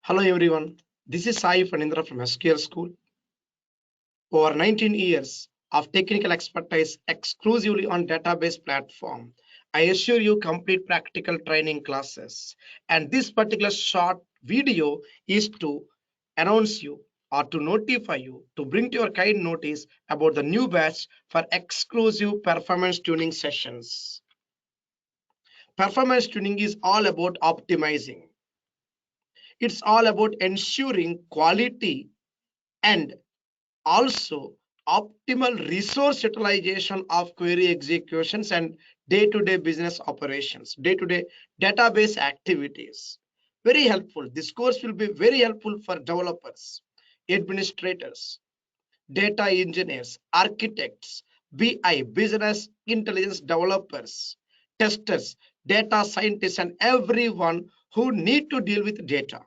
Hello everyone, this is Sai Fanindra from SQL School. Over 19 years of technical expertise exclusively on database platform. I assure you complete practical training classes. And this particular short video is to announce you or to notify you to bring to your kind notice about the new batch for exclusive performance tuning sessions. Performance tuning is all about optimizing. It's all about ensuring quality and also optimal resource utilization of query executions and day-to-day business operations, day-to-day database activities. Very helpful. This course will be very helpful for developers, administrators, data engineers, architects, BI, business intelligence developers, testers, data scientists, and everyone who need to deal with data.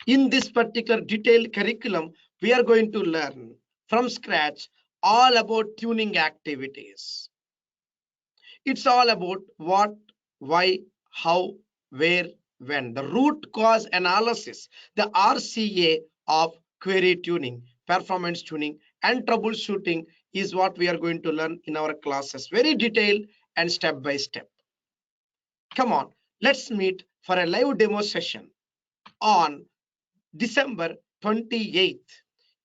In this particular detailed curriculum, we are going to learn from scratch all about tuning activities. It's all about what, why, how, where, when. The root cause analysis, the RCA of query tuning, performance tuning, and troubleshooting is what we are going to learn in our classes. Very detailed and step by step. Come on, let's meet for a live demo session on December 28th,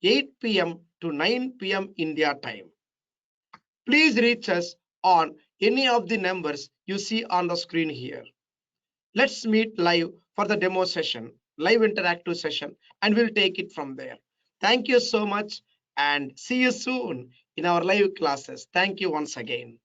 8 p.m. to 9 p.m. India time. Please reach us on any of the numbers you see on the screen here. Let's meet live for the demo session, live interactive session, and we'll take it from there. Thank you so much and see you soon in our live classes. Thank you once again.